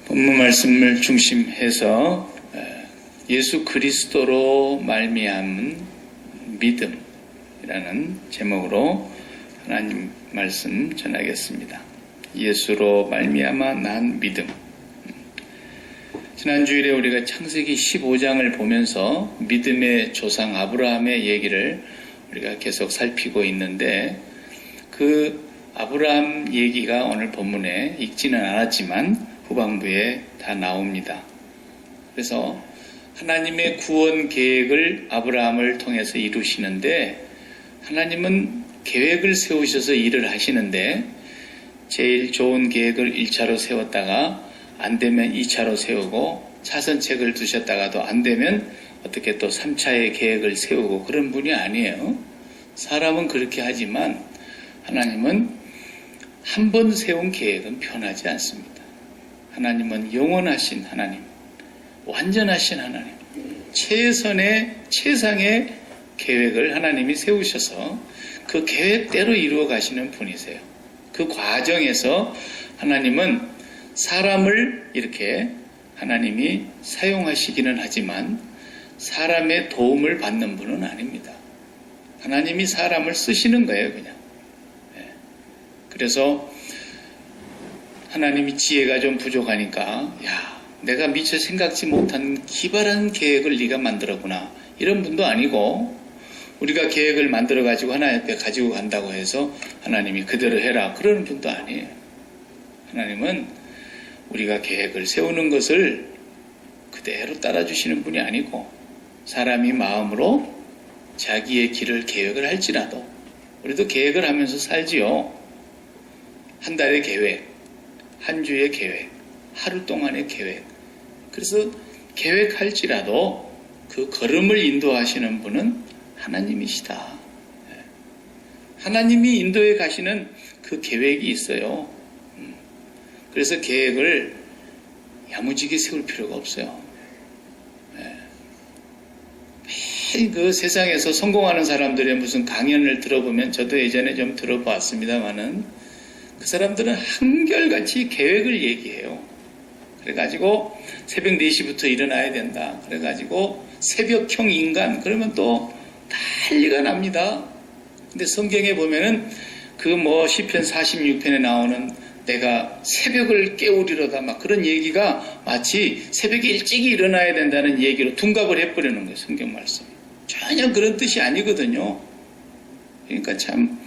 본문 말씀을 중심해서 예수 그리스도로 말미암은 믿음이라는 제목으로 하나님 말씀 전하겠습니다. 예수로 말미암아 난 믿음. 지난 주일에 우리가 창세기 15장을 보면서 믿음의 조상 아브라함의 얘기를 우리가 계속 살피고 있는데, 그 아브라함 얘기가 오늘 본문에 읽지는 않았지만 후반부에 다 나옵니다. 그래서 하나님의 구원 계획을 아브라함을 통해서 이루시는데, 하나님은 계획을 세우셔서 일을 하시는데, 제일 좋은 계획을 1차로 세웠다가 안 되면 2차로 세우고, 차선책을 두셨다가도 안 되면 어떻게 또 3차의 계획을 세우고, 그런 분이 아니에요. 사람은 그렇게 하지만 하나님은 한 번 세운 계획은 변하지 않습니다. 하나님은 영원하신 하나님, 완전하신 하나님, 최상의 계획을 하나님이 세우셔서 그 계획대로 이루어 가시는 분이세요. 그 과정에서 하나님은 사람을 이렇게 하나님이 사용하시기는 하지만 사람의 도움을 받는 분은 아닙니다. 하나님이 사람을 쓰시는 거예요, 그냥. 그래서 하나님이 지혜가 좀 부족하니까, 야, 내가 미처 생각지 못한 기발한 계획을 네가 만들었구나, 이런 분도 아니고, 우리가 계획을 만들어 가지고 하나님 앞에 가지고 간다고 해서 하나님이 그대로 해라, 그러는 분도 아니에요. 하나님은 우리가 계획을 세우는 것을 그대로 따라주시는 분이 아니고, 사람이 마음으로 자기의 길을 계획을 할지라도, 우리도 계획을 하면서 살지요. 한 달의 계획, 한 주의 계획, 하루 동안의 계획. 그래서 계획할지라도 그 걸음을 인도하시는 분은 하나님이시다. 하나님이 인도해 가시는 그 계획이 있어요. 그래서 계획을 야무지게 세울 필요가 없어요. 매일 그 세상에서 성공하는 사람들의 무슨 강연을 들어보면, 저도 예전에 좀 들어봤습니다만은, 그 사람들은 한결같이 계획을 얘기해요. 그래가지고 새벽 4시부터 일어나야 된다. 그래가지고 새벽형 인간, 그러면 또 난리가 납니다. 근데 성경에 보면은 그 시편 46편에 나오는 내가 새벽을 깨우리로다, 막 그런 얘기가 마치 새벽에 일찍이 일어나야 된다는 얘기로 둔갑을 해버리는 거예요, 성경 말씀. 전혀 그런 뜻이 아니거든요. 그러니까 참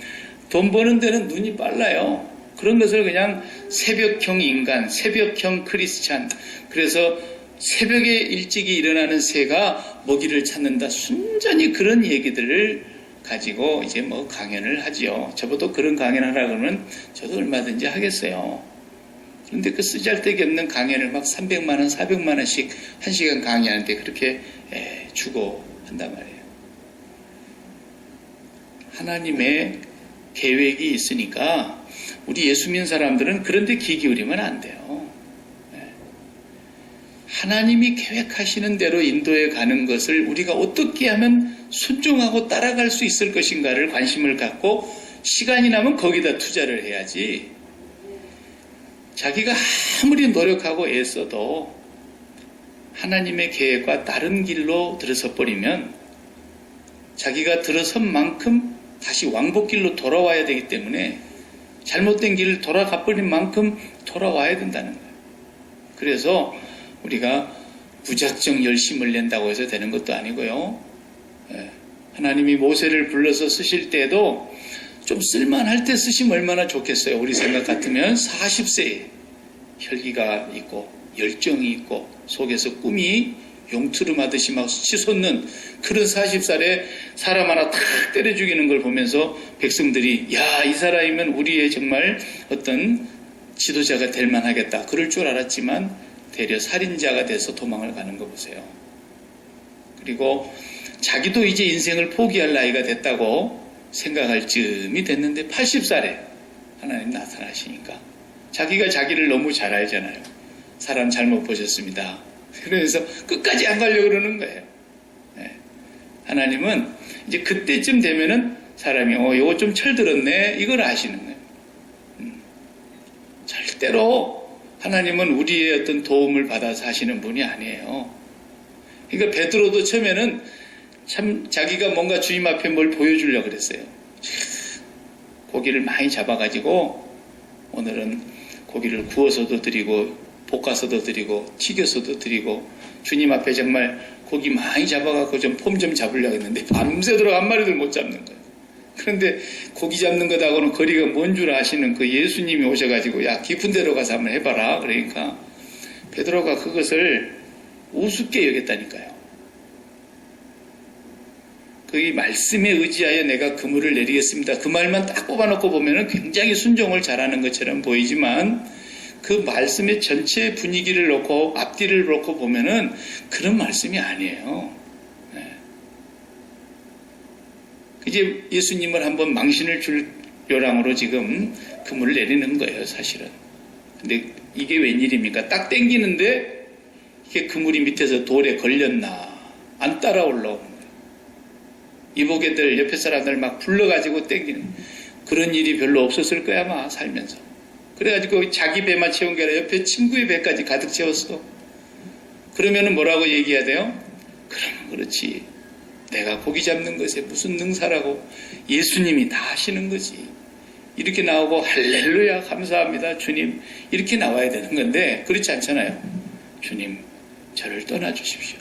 돈 버는 데는 눈이 빨라요. 그런 것을 그냥 새벽형 인간, 새벽형 크리스찬, 그래서 새벽에 일찍이 일어나는 새가 먹이를 찾는다, 순전히 그런 얘기들을 가지고 이제 강연을 하지요. 저보다 그런 강연 하라 그러면 저도 얼마든지 하겠어요. 그런데 그 쓰잘데기 없는 강연을 막 300만 원, 400만 원씩 1시간 강의하는데 그렇게 주고 한단 말이에요. 하나님의 계획이 있으니까 우리 예수 믿는 사람들은 그런데 귀 기울이면 안 돼요. 하나님이 계획하시는 대로 인도해 가는 것을 우리가 어떻게 하면 순종하고 따라갈 수 있을 것인가를 관심을 갖고 시간이 나면 거기다 투자를 해야지, 자기가 아무리 노력하고 애써도 하나님의 계획과 다른 길로 들어서 버리면 자기가 들어선 만큼 다시 왕복길로 돌아와야 되기 때문에 잘못된 길을 돌아가 버린 만큼 돌아와야 된다는 거예요. 그래서 우리가 무작정 열심을 낸다고 해서 되는 것도 아니고요. 하나님이 모세를 불러서 쓰실 때도 좀 쓸만할 때 쓰시면 얼마나 좋겠어요. 우리 생각 같으면 40세에 혈기가 있고 열정이 있고 속에서 꿈이 용투름하듯이 막 치솟는 그런 40살에 사람 하나 탁 때려 죽이는 걸 보면서 백성들이, 야, 이 사람이면 우리의 정말 어떤 지도자가 될 만하겠다, 그럴 줄 알았지만 되려 살인자가 돼서 도망을 가는 거 보세요. 그리고 자기도 이제 인생을 포기할 나이가 됐다고 생각할 즈음이 됐는데 80살에 하나님 나타나시니까 자기가 자기를 너무 잘 알잖아요. 사람 잘못 보셨습니다. 그래서 끝까지 안 가려고 그러는 거예요. 하나님은 이제 그때쯤 되면은 사람이 이거 좀 철들었네, 이걸 아시는 거예요. 절대로 하나님은 우리의 어떤 도움을 받아서 하시는 분이 아니에요. 그러니까 베드로도 처음에는 참 자기가 뭔가 주님 앞에 뭘 보여주려고 그랬어요. 고기를 많이 잡아가지고 오늘은 고기를 구워서도 드리고 볶아서도 드리고 튀겨서도 드리고 주님 앞에 정말 고기 많이 잡아갖고 좀 폼 좀 잡으려고 했는데 밤새도록 한 마리도 못 잡는 거예요. 그런데 고기 잡는 것하고는 거리가 먼 줄 아시는 그 예수님이 오셔가지고 야 깊은 데로 가서 한번 해봐라. 그러니까 베드로가 그것을 우습게 여겼다니까요. 그 말씀에 의지하여 내가 그물을 내리겠습니다. 그 말만 딱 뽑아놓고 보면은 굉장히 순종을 잘하는 것처럼 보이지만 그 말씀의 전체 분위기를 놓고 앞뒤를 놓고 보면은 그런 말씀이 아니에요. 네. 이제 예수님을 한번 망신을 줄 요량으로 지금 그물을 내리는 거예요, 사실은. 근데 이게 웬일입니까? 딱 땡기는데 이게 그물이 밑에서 돌에 걸렸나 안 따라 올라오는 거예요. 이보게들 옆에 사람들 막 불러가지고 땡기는 그런 일이 별로 없었을 거야 아마 살면서. 그래가지고 자기 배만 채운 게 아니라 옆에 친구의 배까지 가득 채웠어. 그러면은 뭐라고 얘기해야 돼요? 그러면 그렇지. 내가 고기 잡는 것에 무슨 능사라고 예수님이 다 하시는 거지. 이렇게 나오고 할렐루야 감사합니다 주님 이렇게 나와야 되는 건데 그렇지 않잖아요. 주님 저를 떠나주십시오.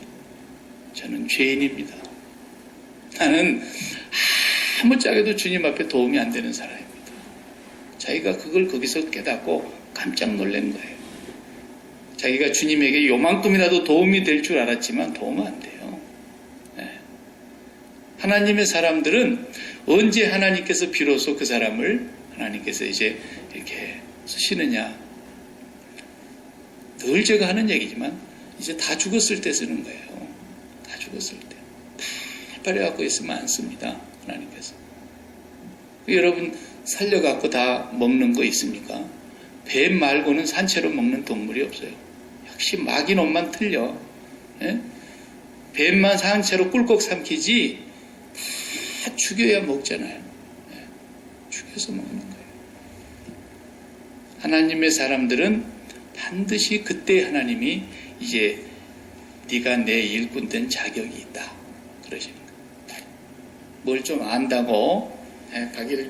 저는 죄인입니다. 나는 아무짝에도 주님 앞에 도움이 안 되는 사람입니다. 자기가 그걸 거기서 깨닫고 깜짝 놀란 거예요. 자기가 주님에게 요만큼이라도 도움이 될 줄 알았지만 도움 안 돼요. 네. 하나님의 사람들은 언제 하나님께서 비로소 그 사람을 하나님께서 이제 이렇게 쓰시느냐. 늘 제가 하는 얘기지만 이제 다 죽었을 때 쓰는 거예요. 다 죽었을 때. 팔팔해갖고 있으면 안 씁니다. 하나님께서. 여러분 살려갖고 다 먹는 거 있습니까? 뱀 말고는 산채로 먹는 동물이 없어요. 역시 마귀놈만 틀려. 예? 뱀만 산채로 꿀꺽 삼키지 다 죽여야 먹잖아요. 예? 죽여서 먹는 거예요. 하나님의 사람들은 반드시 그때 하나님이 이제 네가 내 일꾼 된 자격이 있다. 그러시는 거예요. 뭘 좀 안다고 가기를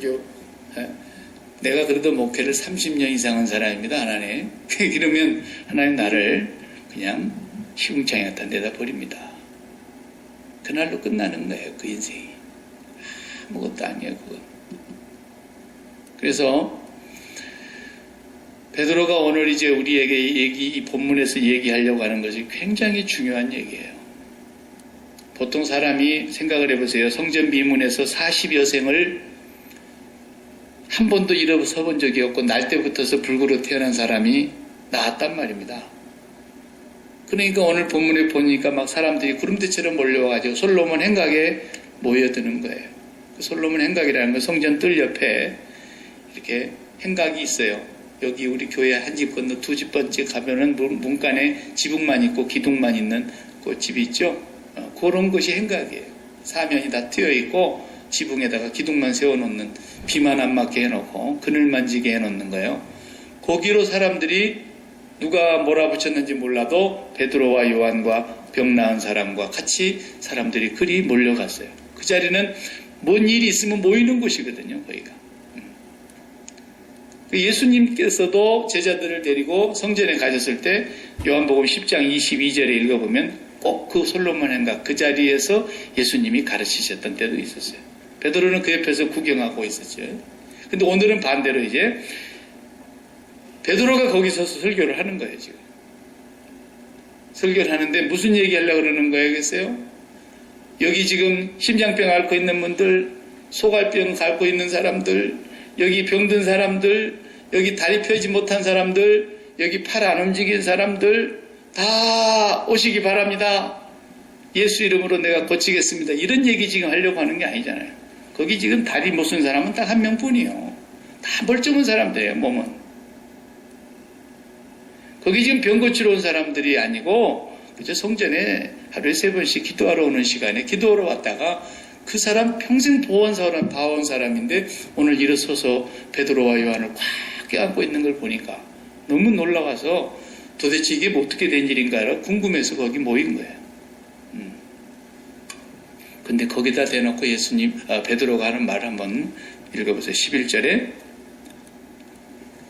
내가 그래도 목회를 30년 이상 한 사람입니다. 하나님. 그러면 하나님 나를 그냥 시궁창에 갖다 내다 버립니다. 그날로 끝나는 거예요. 그 인생이. 아무것도 아니에요. 그건. 그래서 베드로가 오늘 이제 우리에게 이 본문에서 얘기하려고 하는 것이 굉장히 중요한 얘기예요. 보통 사람이 생각을 해보세요. 성전 비문에서 40여 생을 한 번도 일어서 본 적이 없고 날 때부터서 불구로 태어난 사람이 나왔단 말입니다. 그러니까 오늘 본문에 보니까 막 사람들이 구름대처럼 몰려와가지고 솔로몬 행각에 모여드는 거예요. 그 솔로몬 행각이라는 건 성전 뜰 옆에 이렇게 행각이 있어요. 여기 우리 교회 한 집 건너 두 집 번째 가면은 문간에 지붕만 있고 기둥만 있는 그 집이 있죠. 그런 것이 행각이에요. 사면이 다 트여 있고 지붕에다가 기둥만 세워놓는 비만 안 맞게 해놓고 그늘만 지게 해놓는 거예요. 거기로 사람들이 누가 몰아붙였는지 몰라도 베드로와 요한과 병 나은 사람과 같이 사람들이 그리 몰려갔어요. 그 자리는 뭔 일이 있으면 모이는 곳이거든요. 거기가. 예수님께서도 제자들을 데리고 성전에 가셨을 때 요한복음 10장 22절에 읽어보면 꼭 그 솔로몬 행각 그 자리에서 예수님이 가르치셨던 때도 있었어요. 베드로는 그 옆에서 구경하고 있었죠. 근데 오늘은 반대로 이제 베드로가 거기 서서 설교를 하는 거예요. 지금 설교를 하는데 무슨 얘기하려고 그러는 거예요? 글쎄요. 여기 지금 심장병 앓고 있는 분들, 소갈병 앓고 있는 사람들, 여기 병든 사람들, 여기 다리 펴지 못한 사람들, 여기 팔 안 움직인 사람들 다 오시기 바랍니다. 예수 이름으로 내가 고치겠습니다. 이런 얘기 지금 하려고 하는 게 아니잖아요. 거기 지금 다리 못 쓴 사람은 딱 한 명뿐이에요. 다 멀쩡한 사람들이에요. 몸은. 거기 지금 병 고치러 온 사람들이 아니고 그저 성전에 하루에 3번씩 기도하러 오는 시간에 기도하러 왔다가 그 사람 평생 봐온 사람인데 오늘 일어서서 베드로와 요한을 꽉 껴안고 있는 걸 보니까 너무 놀라워서 도대체 이게 어떻게 된 일인가 궁금해서 거기 모인 거예요. 근데 거기다 대놓고 베드로가 하는 말 한번 읽어보세요. 11절에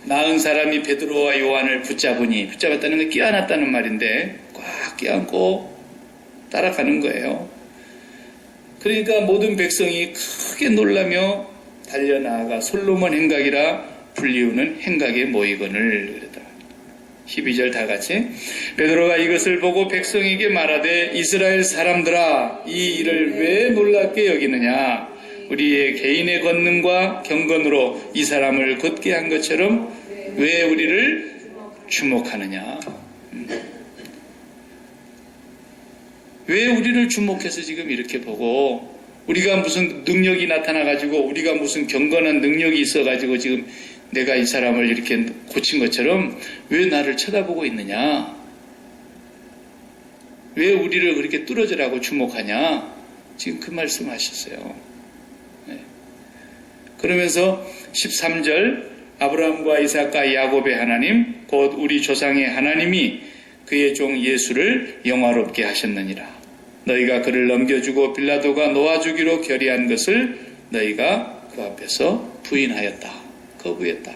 나은 사람이 베드로와 요한을 붙잡았다는 건 끼안았다는 말인데 꽉 끼안고 따라가는 거예요. 그러니까 모든 백성이 크게 놀라며 달려나아가 솔로몬 행각이라 불리우는 행각에 모이거늘 그러더라. 12절 다 같이 베드로가 이것을 보고 백성에게 말하되 이스라엘 사람들아 이 일을 왜 놀랍게 여기느냐 우리의 개인의 권능과 경건으로 이 사람을 걷게 한 것처럼 왜 우리를 주목하느냐. 왜 우리를 주목해서 지금 이렇게 보고 우리가 무슨 능력이 나타나가지고 우리가 무슨 경건한 능력이 있어가지고 지금 내가 이 사람을 이렇게 고친 것처럼 왜 나를 쳐다보고 있느냐? 왜 우리를 그렇게 뚫어져라고 주목하냐? 지금 그 말씀 하셨어요. 네. 그러면서 13절 아브라함과 이삭과 야곱의 하나님 곧 우리 조상의 하나님이 그의 종 예수를 영화롭게 하셨느니라. 너희가 그를 넘겨주고 빌라도가 놓아주기로 결의한 것을 너희가 그 앞에서 부인하였다. 거부했다.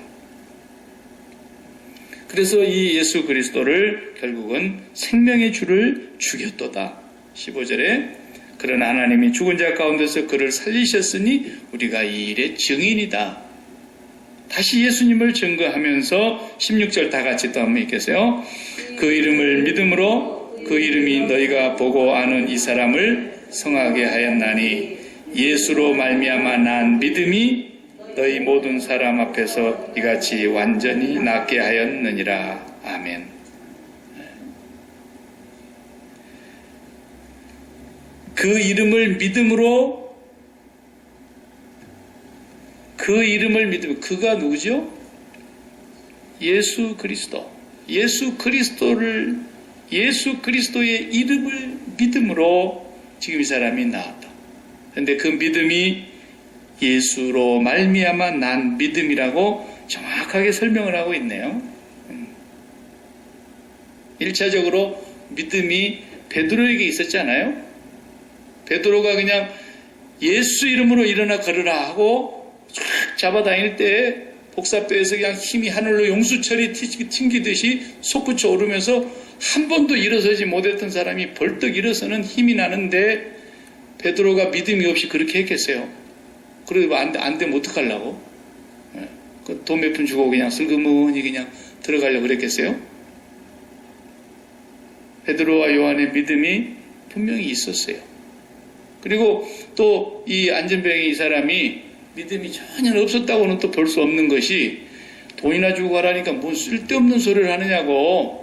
그래서 이 예수 그리스도를 결국은 생명의 주를 죽였도다. 15절에 그러나 하나님이 죽은 자 가운데서 그를 살리셨으니 우리가 이 일의 증인이다. 다시 예수님을 증거하면서 16절 다 같이 또 한번 읽겠어요. 그 이름을 믿음으로 그 이름이 너희가 보고 아는 이 사람을 성하게 하였나니 예수로 말미암아 난 믿음이 너희 모든 사람 앞에서 이같이 완전히 낫게 하였느니라. 아멘. 그 이름을 믿음으로 그가 누구죠? 예수 그리스도. 예수 그리스도의 이름을 믿음으로 지금 이 사람이 나왔다. 그런데 그 믿음이 예수로 말미암아 난 믿음이라고 정확하게 설명을 하고 있네요. 1차적으로 믿음이 베드로에게 있었잖아요. 베드로가 그냥 예수 이름으로 일어나 걸으라 하고 쫙 잡아다닐 때 복사뼈에서 그냥 힘이 하늘로 용수철이 튕기듯이 솟구쳐 오르면서 한 번도 일어서지 못했던 사람이 벌떡 일어서는 힘이 나는데 베드로가 믿음이 없이 그렇게 했겠어요? 그래도 안 되면 어떡하려고? 돈 몇 푼 주고 그냥 슬그머니 그냥 들어가려고 그랬겠어요? 베드로와 요한의 믿음이 분명히 있었어요. 그리고 또 이 안전병이 이 사람이 믿음이 전혀 없었다고는 또 볼 수 없는 것이 돈이나 주고 가라니까 뭔 쓸데없는 소리를 하느냐고.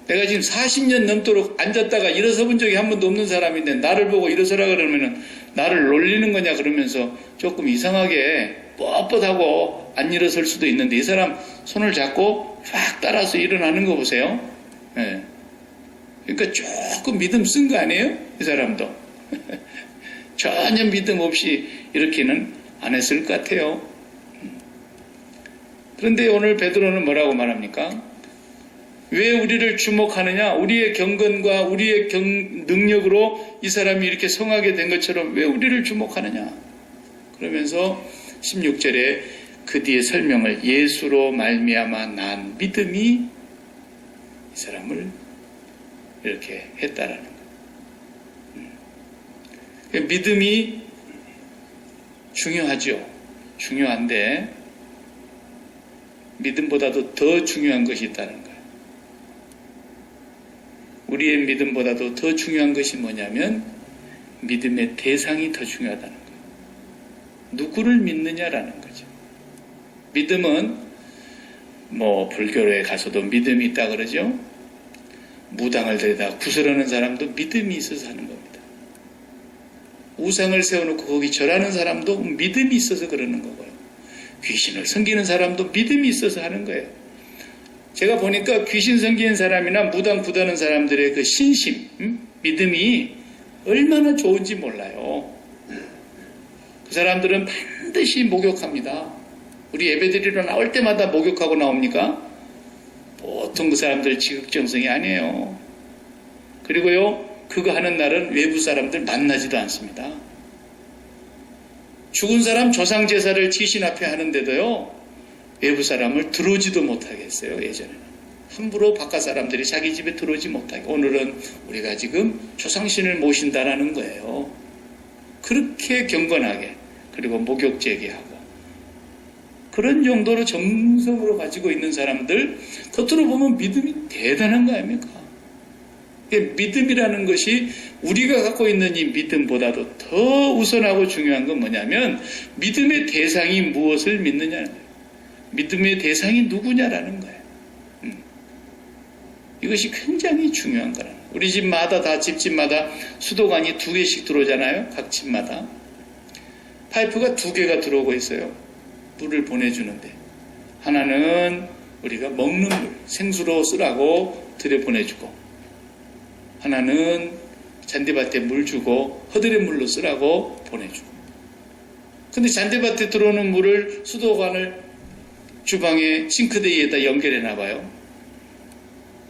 내가 지금 40년 넘도록 앉았다가 일어서 본 적이 한 번도 없는 사람인데 나를 보고 일어서라 그러면은 나를 놀리는 거냐 그러면서 조금 이상하게 뻣뻣하고 안 일어설 수도 있는데 이 사람 손을 잡고 쫙 따라서 일어나는 거 보세요. 네. 그러니까 조금 믿음 쓴 거 아니에요? 이 사람도. 전혀 믿음 없이 이렇게는 안 했을 것 같아요. 그런데 오늘 베드로는 뭐라고 말합니까? 왜 우리를 주목하느냐? 우리의 경건과 우리의 능력으로 이 사람이 이렇게 성하게 된 것처럼 왜 우리를 주목하느냐? 그러면서 16절에 그 뒤에 설명을 예수로 말미암아 난 믿음이 이 사람을 이렇게 했다라는 거예요. 믿음이 중요하죠. 중요한데 믿음보다도 더 중요한 것이 있다는 거예요. 우리의 믿음보다도 더 중요한 것이 뭐냐면 믿음의 대상이 더 중요하다는 거예요. 누구를 믿느냐라는 거죠. 믿음은 불교에 가서도 믿음이 있다 그러죠. 무당을 데려다 구슬하는 사람도 믿음이 있어서 하는 겁니다. 우상을 세워놓고 거기 절하는 사람도 믿음이 있어서 그러는 거고요. 귀신을 섬기는 사람도 믿음이 있어서 하는 거예요. 제가 보니까 귀신 섬기는 사람이나 무당 구다는 사람들의 그 신심, 믿음이 얼마나 좋은지 몰라요. 그 사람들은 반드시 목욕합니다. 우리 예배드리러 나올 때마다 목욕하고 나옵니까? 보통 그 사람들 지극정성이 아니에요. 그리고요, 그거 하는 날은 외부 사람들 만나지도 않습니다. 죽은 사람 조상제사를 지신 앞에 하는데도요, 외부 사람을 들어오지도 못하게 했어요, 예전에는. 함부로 바깥 사람들이 자기 집에 들어오지 못하게. 오늘은 우리가 지금 조상신을 모신다라는 거예요. 그렇게 경건하게, 그리고 목욕 제기하고. 그런 정도로 정성으로 가지고 있는 사람들, 겉으로 보면 믿음이 대단한 거 아닙니까? 믿음이라는 것이 우리가 갖고 있는 이 믿음보다도 더 우선하고 중요한 건 뭐냐면, 믿음의 대상이 무엇을 믿느냐는 거예요. 믿음의 대상이 누구냐라는 거예요. 이것이 굉장히 중요한 거라는 거예요. 우리 집마다 다 집집마다 수도관이 2개씩 들어오잖아요. 각 집마다. 파이프가 2개가 들어오고 있어요. 물을 보내주는데. 하나는 우리가 먹는 물, 생수로 쓰라고 들여보내주고, 하나는 잔디밭에 물 주고 허들의 물로 쓰라고 보내주고. 근데 잔디밭에 들어오는 물을 수도관을 주방에 싱크대에다 연결해 놔봐요.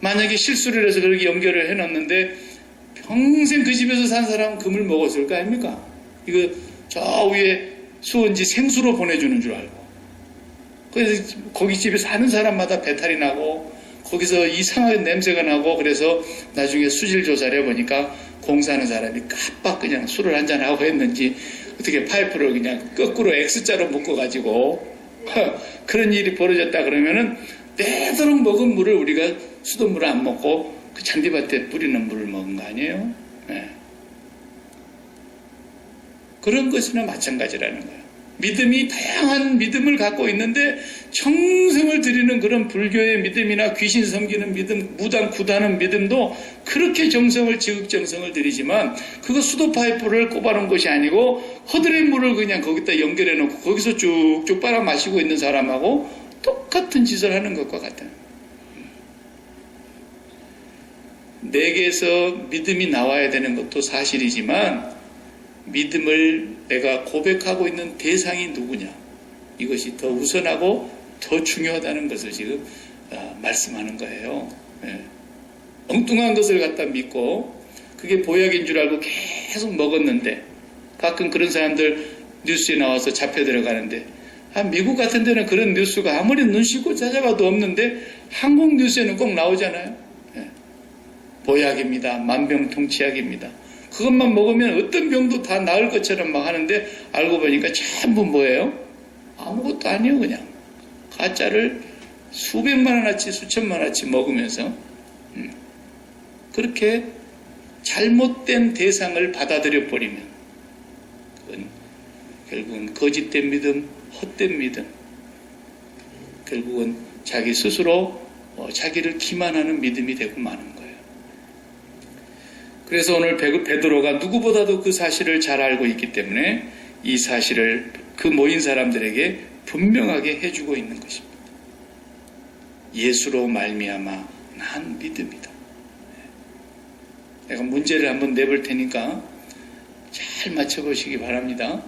만약에 실수를 해서 그렇게 연결을 해놨는데 평생 그 집에서 산 사람은 그 물 먹었을 거 아닙니까? 이거 저 위에 수온지 생수로 보내주는 줄 알고. 그래서 거기 집에 사는 사람마다 배탈이 나고 거기서 이상한 냄새가 나고, 그래서 나중에 수질 조사를 해보니까 공사하는 사람이 깜빡 그냥 술을 한잔하고 했는지 어떻게 파이프를 그냥 거꾸로 X자로 묶어가지고 그런 일이 벌어졌다 그러면은 내도록 먹은 물을 우리가 수돗물을 안 먹고 그 잔디밭에 뿌리는 물을 먹은 거 아니에요? 네. 그런 것이나 마찬가지라는 거예요. 믿음이 다양한 믿음을 갖고 있는데 정성을 들이는 그런 불교의 믿음이나 귀신 섬기는 믿음, 무당 구다는 믿음도 그렇게 정성을 지극정성을 들이지만 그거 수도 파이프를 꼽아놓은 것이 아니고 허들의 물을 그냥 거기다 연결해 놓고 거기서 쭉쭉 빨아 마시고 있는 사람하고 똑같은 짓을 하는 것과 같아요. 내게서 믿음이 나와야 되는 것도 사실이지만 믿음을 내가 고백하고 있는 대상이 누구냐, 이것이 더 우선하고 더 중요하다는 것을 지금 말씀하는 거예요. 네. 엉뚱한 것을 갖다 믿고 그게 보약인 줄 알고 계속 먹었는데, 가끔 그런 사람들 뉴스에 나와서 잡혀 들어가는데, 미국 같은 데는 그런 뉴스가 아무리 눈 씻고 찾아봐도 없는데 한국 뉴스에는 꼭 나오잖아요. 네. 보약입니다. 만병통치약입니다. 그것만 먹으면 어떤 병도 다 나을 것처럼 막 하는데 알고 보니까 전부 뭐예요? 아무것도 아니에요. 그냥 가짜를 수백만 원어치 수천만 원어치 먹으면서 그렇게 잘못된 대상을 받아들여 버리면 그건 결국은 거짓된 믿음, 헛된 믿음, 결국은 자기 스스로 자기를 기만하는 믿음이 되고 마는 거예요. 그래서 오늘 베드로가 누구보다도 그 사실을 잘 알고 있기 때문에 이 사실을 그 모인 사람들에게 분명하게 해주고 있는 것입니다. 예수로 말미암아 난 믿음이다. 내가 문제를 한번 내볼 테니까 잘 맞춰보시기 바랍니다.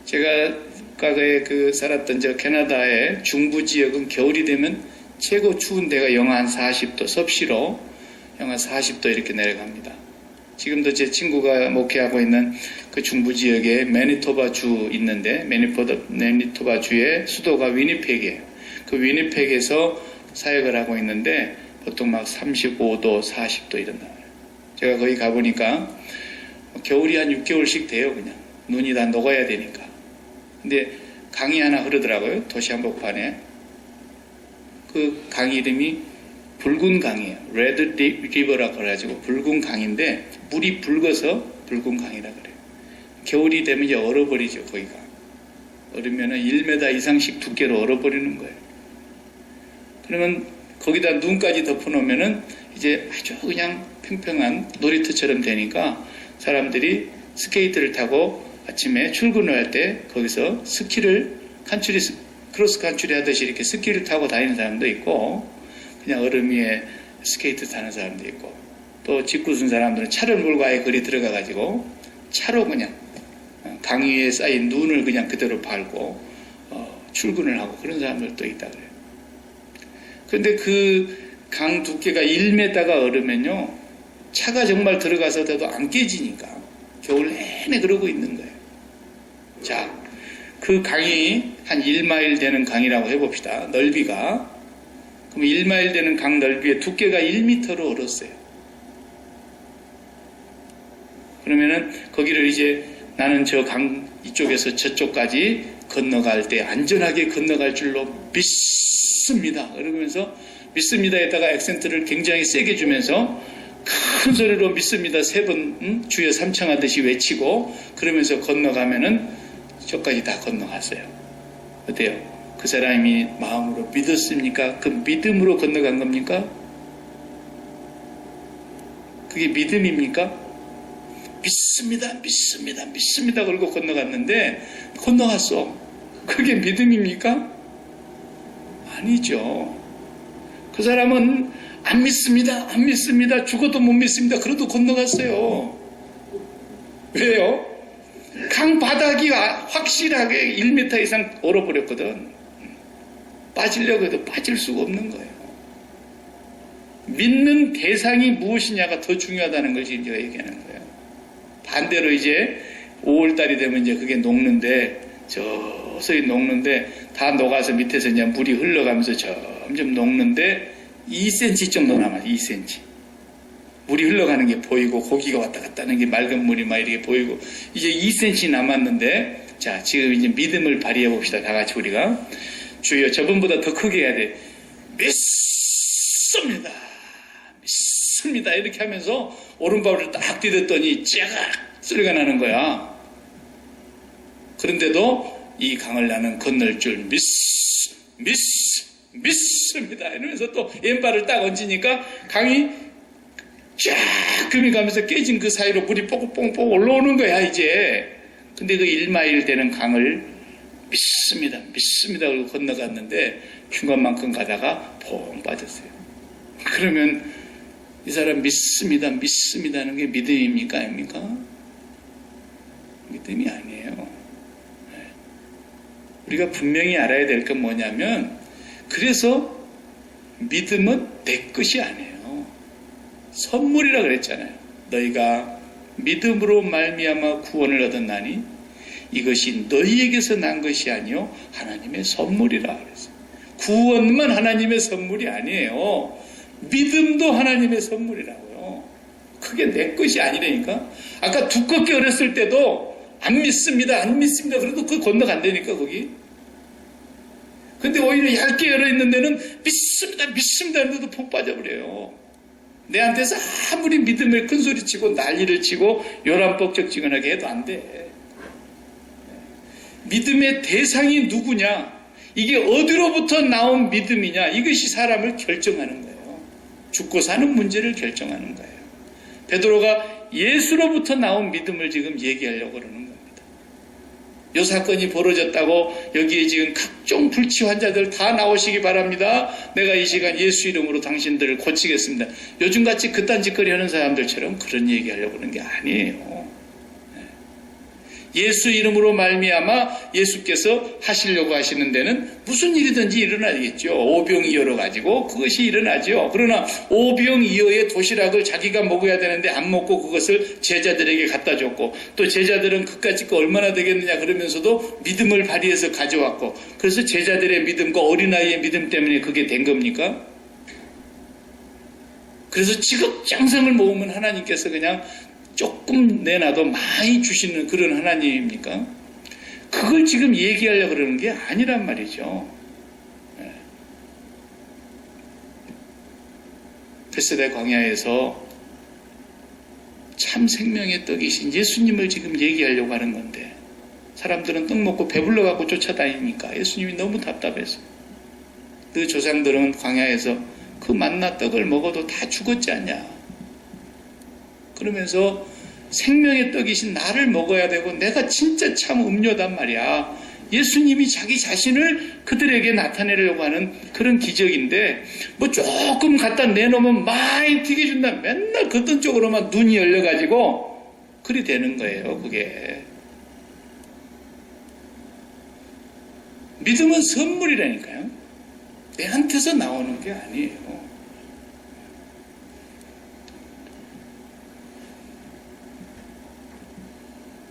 제가 과거에 살았던 저 캐나다의 중부 지역은 겨울이 되면 최고 추운 데가 영하 한 40도, 섭씨로 영하 40도 이렇게 내려갑니다. 지금도 제 친구가 목회하고 있는 그 중부 지역에 매니토바 주 있는데, 매니토바 주의 수도가 위니펙이에요. 그 위니펙에서 사역을 하고 있는데 보통 막 35도, 40도 이런다. 제가 거기 가보니까 겨울이 한 6개월씩 돼요. 그냥 눈이 다 녹아야 되니까. 근데 강이 하나 흐르더라고요. 도시 한복판에. 그 강 이름이 붉은 강이에요. 레드 리버라고 그래가지고 붉은 강인데 물이 붉어서 붉은 강이라 그래요. 겨울이 되면 이제 얼어버리죠. 거기가 얼으면 1m 이상씩 두께로 얼어버리는 거예요. 그러면 거기다 눈까지 덮어놓으면은 이제 아주 그냥 평평한 놀이터처럼 되니까 사람들이 스케이트를 타고 아침에 출근을 할 때 거기서 스키를 크로스 칸츄리 하듯이 이렇게 스키를 타고 다니는 사람도 있고, 그냥 얼음 위에 스케이트 타는 사람도 있고, 또 직구 쓴 사람들은 차를 몰고 아예 거리 들어가가지고 차로 그냥 강 위에 쌓인 눈을 그냥 그대로 밟고 출근을 하고 그런 사람들도 있다 그래요. 근데 그 강 두께가 1m가 얼으면요, 차가 정말 들어가서 돼도 안 깨지니까 겨울 내내 그러고 있는 거예요. 자, 그 강이 한 1마일 되는 강이라고 해봅시다. 넓이가. 그럼 1마일 되는 강 넓이의 두께가 1m로 얼었어요. 그러면은 거기를 이제 나는 저 강 이쪽에서 저쪽까지 건너갈 때 안전하게 건너갈 줄로 믿습니다. 그러면서 믿습니다에다가 액센트를 굉장히 세게 주면서 큰 소리로 믿습니다 3번 주여 삼청하듯이 외치고 그러면서 건너가면은 저까지 다 건너갔어요. 어때요? 그 사람이 마음으로 믿었습니까? 그 믿음으로 건너간 겁니까? 그게 믿음입니까? 믿습니다 그러고 건너갔는데 건너갔어. 그게 믿음입니까? 아니죠. 그 사람은 안 믿습니다 죽어도 못 믿습니다 그래도 건너갔어요. 왜요? 강 바닥이 확실하게 1m 이상 얼어버렸거든. 빠지려고 해도 빠질 수가 없는 거예요. 믿는 대상이 무엇이냐가 더 중요하다는 걸 지금 제가 얘기하는 거예요. 반대로 이제 5월달이 되면 이제 그게 녹는데, 서서히 녹는데, 다 녹아서 밑에서 이제 물이 흘러가면서 점점 녹는데, 2cm 정도 남아요, 2cm. 물이 흘러가는 게 보이고, 고기가 왔다 갔다 하는 게 맑은 물이 막 이렇게 보이고, 이제 2cm 남았는데, 자, 지금 이제 믿음을 발휘해 봅시다, 다 같이 우리가. 주여, 저번보다 더 크게 해야 돼. 믿습니다. 이렇게 하면서 오른발을 딱 디뎠더니 쫙 소리가 나는 거야. 그런데도 이 강을 나는 건널 줄 믿습니다. 이러면서 또 왼발을 딱 얹으니까 강이 쫙 금이 가면서 깨진 그 사이로 물이 뽀글뽀글 올라오는 거야, 이제. 근데 그 1마일 되는 강을 믿습니다. 그러고 건너갔는데 중간만큼 가다가 퐁 빠졌어요. 그러면 이 사람 믿습니다는 게 믿음입니까? 아닙니까? 믿음이 아니에요. 우리가 분명히 알아야 될 건 뭐냐면, 그래서 믿음은 내 것이 아니에요. 선물이라 그랬잖아요. 너희가 믿음으로 말미암아 구원을 얻었나니 이것이 너희에게서 난 것이 아니요 하나님의 선물이라 그랬어요. 구원만 하나님의 선물이 아니에요. 믿음도 하나님의 선물이라고요. 그게 내 것이 아니라니까. 아까 두껍게 어렸을 때도 안 믿습니다 그래도 그거 건너간다니까, 거기. 근데 오히려 얇게 열어있는 데는 믿습니다 하는데도 푹 빠져버려요. 내한테서 아무리 믿음을 큰소리치고 난리를 치고 요란뻑적지근하게 해도 안 돼. 믿음의 대상이 누구냐, 이게 어디로부터 나온 믿음이냐, 이것이 사람을 결정하는 거예요. 죽고 사는 문제를 결정하는 거예요. 베드로가 예수로부터 나온 믿음을 지금 얘기하려고 그러는 겁니다. 이 사건이 벌어졌다고 여기에 지금 각종 불치 환자들 다 나오시기 바랍니다. 내가 이 시간 예수 이름으로 당신들을 고치겠습니다. 요즘같이 그딴 짓거리 하는 사람들처럼 그런 얘기하려고 그러는 게 아니에요. 예수 이름으로 말미암아 예수께서 하시려고 하시는 데는 무슨 일이든지 일어나겠죠. 오병이어로 가지고 그것이 일어나죠. 그러나 오병이어의 도시락을 자기가 먹어야 되는데 안 먹고 그것을 제자들에게 갖다 줬고, 또 제자들은 그까짓 거 얼마나 되겠느냐 그러면서도 믿음을 발휘해서 가져왔고, 그래서 제자들의 믿음과 어린아이의 믿음 때문에 그게 된 겁니까? 그래서 지극장성을 모으면 하나님께서 그냥 조금 내놔도 많이 주시는 그런 하나님입니까? 그걸 지금 얘기하려고 그러는 게 아니란 말이죠. 베세다 광야에서 참 생명의 떡이신 예수님을 지금 얘기하려고 하는 건데, 사람들은 떡 먹고 배불러갖고 쫓아다니니까 예수님이 너무 답답해서, 그 조상들은 광야에서 그 만나 떡을 먹어도 다 죽었지 않냐, 그러면서 생명의 떡이신 나를 먹어야 되고 내가 진짜 참 음료단 말이야. 예수님이 자기 자신을 그들에게 나타내려고 하는 그런 기적인데, 뭐 조금 갖다 내놓으면 많이 튀겨준다. 맨날 그떤 쪽으로만 눈이 열려가지고 그리 되는 거예요, 그게. 믿음은 선물이라니까요. 내한테서 나오는 게 아니에요.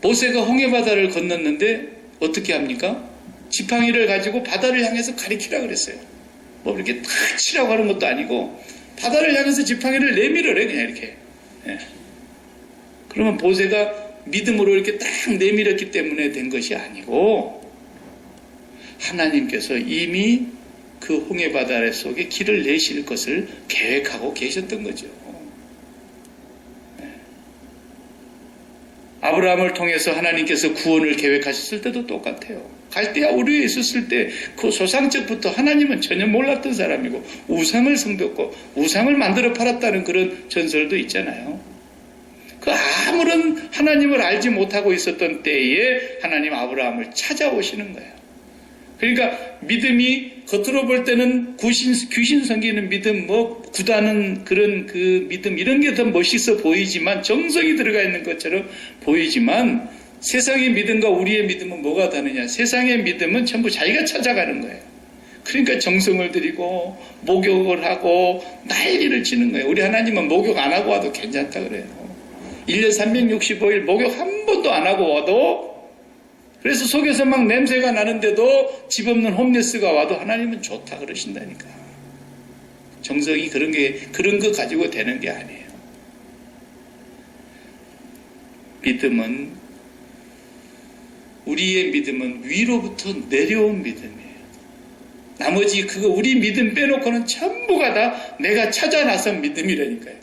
모세가 홍해바다를 건넜는데 어떻게 합니까? 지팡이를 가지고 바다를 향해서 가리키라 그랬어요. 뭐 이렇게 탁 치라고 하는 것도 아니고 바다를 향해서 지팡이를 내밀으래 그냥 이렇게. 예. 그러면 모세가 믿음으로 이렇게 딱 내밀었기 때문에 된 것이 아니고 하나님께서 이미 그 홍해바다 속에 길을 내실 것을 계획하고 계셨던 거죠. 아브라함을 통해서 하나님께서 구원을 계획하셨을 때도 똑같아요. 갈대아 우르에 있었을 때 그 소상적부터 하나님은 전혀 몰랐던 사람이고 우상을 섬겼고 우상을 만들어 팔았다는 그런 전설도 있잖아요. 그 아무런 하나님을 알지 못하고 있었던 때에 하나님 아브라함을 찾아오시는 거예요. 그러니까 믿음이 겉으로 볼 때는 귀신 섬기는 믿음, 뭐 구다는 그런 그 믿음 이런 게 더 멋있어 보이지만 정성이 들어가 있는 것처럼 보이지만 세상의 믿음과 우리의 믿음은 뭐가 다르냐? 세상의 믿음은 전부 자기가 찾아가는 거예요. 그러니까 정성을 들이고 목욕을 하고 난리를 치는 거예요. 우리 하나님은 목욕 안 하고 와도 괜찮다 그래요. 1년 365일 목욕 한 번도 안 하고 와도 그래서 속에서 막 냄새가 나는데도 집 없는 홈레스가 와도 하나님은 좋다 그러신다니까. 정성이 그런 거 가지고 되는 게 아니에요. 우리의 믿음은 위로부터 내려온 믿음이에요. 나머지 우리 믿음 빼놓고는 전부가 다 내가 찾아 나선 믿음이라니까요.